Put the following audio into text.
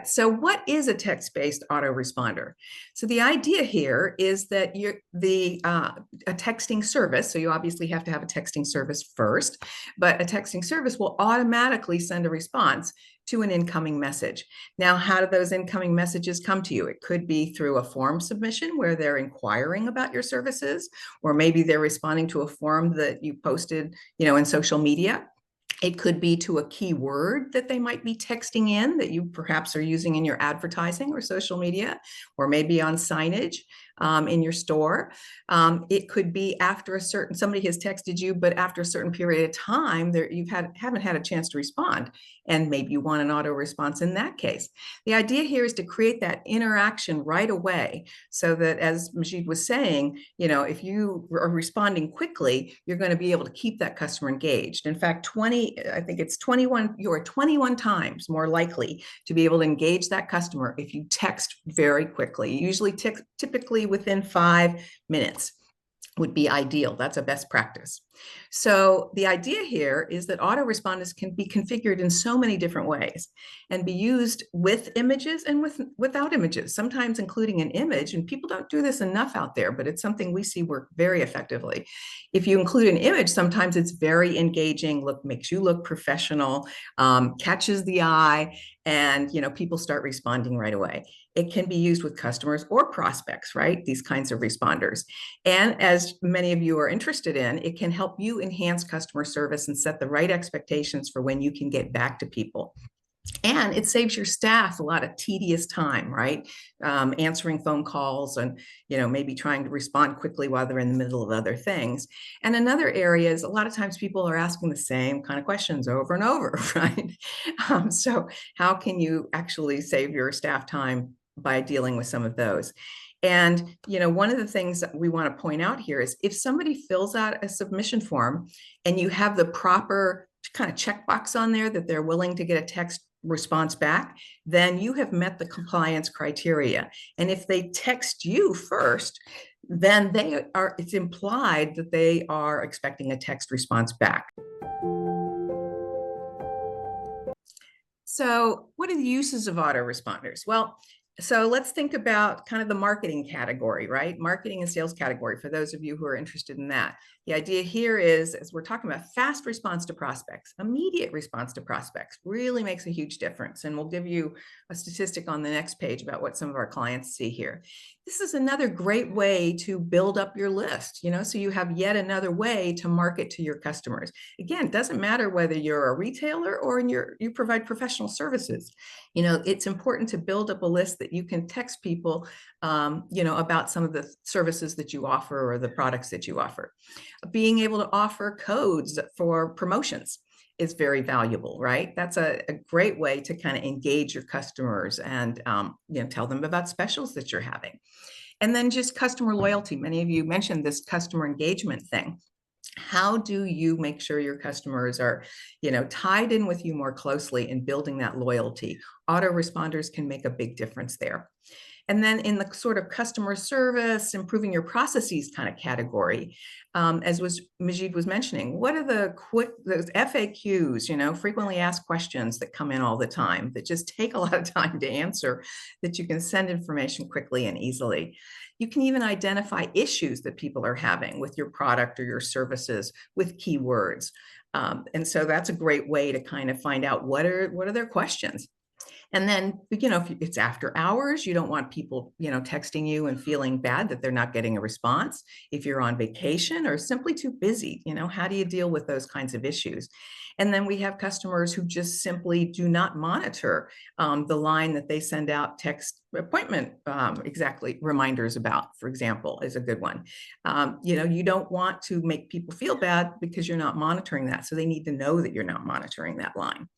So what is a text-based autoresponder? So the idea here is that a texting service, so you obviously have to have a texting service first, but a texting service will automatically send a response to an incoming message. Now, how do those incoming messages come to you? It could be through a form submission where they're inquiring about your services, or maybe they're responding to a form that you posted, in social media. It could be to a keyword that they might be texting in that you perhaps are using in your advertising or social media, or maybe on signage in your store. It could be after somebody has texted you, but after a certain period of time, haven't had a chance to respond, and maybe you want an auto response in that case. The idea here is to create that interaction right away, so that, as Majid was saying, if you are responding quickly, you're going to be able to keep that customer engaged. In fact, you're 21 times more likely to be able to engage that customer if you text very quickly. Usually typically within 5 minutes would be ideal. That's a best practice. So the idea here is that autoresponders can be configured in so many different ways and be used with images and without images, sometimes including an image. And people don't do this enough out there, but it's something we see work very effectively. If you include an image, sometimes it's very engaging, makes you look professional, catches the eye, and people start responding right away. It can be used with customers or prospects, right? These kinds of responders. And as many of you are interested in, it can help you enhance customer service and set the right expectations for when you can get back to people. And it saves your staff a lot of tedious time, right? Answering phone calls and, maybe trying to respond quickly while they're in the middle of other things. And another area is a lot of times people are asking the same kind of questions over and over, right? So how can you actually save your staff time by dealing with some of those? And, one of the things that we want to point out here is if somebody fills out a submission form and you have the proper kind of checkbox on there that they're willing to get a text response back, then you have met the compliance criteria. And if they text you first, then it's implied that they are expecting a text response back. So what are the uses of autoresponders? Well, so let's think about kind of the marketing category, right? Marketing and sales category, for those of you who are interested in that. The idea here is, as we're talking about, fast response to prospects, immediate response to prospects really makes a huge difference. And we'll give you a statistic on the next page about what some of our clients see here. This is another great way to build up your list, so you have yet another way to market to your customers. Again, it doesn't matter whether you're a retailer or you provide professional services. It's important to build up a list that you can text people, about some of the services that you offer or the products that you offer. Being able to offer codes for promotions is very valuable, right? That's a great way to kind of engage your customers and tell them about specials that you're having. And then just customer loyalty. Many of you mentioned this customer engagement thing. How do you make sure your customers are, tied in with you more closely in building that loyalty? Autoresponders can make a big difference there. And then in the sort of customer service, improving your processes kind of category, as Majid was mentioning, what are those FAQs, frequently asked questions that come in all the time that just take a lot of time to answer, that you can send information quickly and easily. You can even identify issues that people are having with your product or your services with keywords. And so that's a great way to kind of find out what are their questions. And then, if it's after hours, you don't want people, texting you and feeling bad that they're not getting a response. If you're on vacation or simply too busy, how do you deal with those kinds of issues? And then we have customers who just simply do not monitor the line that they send out text appointment exactly reminders about, for example, is a good one. You don't want to make people feel bad because you're not monitoring that. So they need to know that you're not monitoring that line.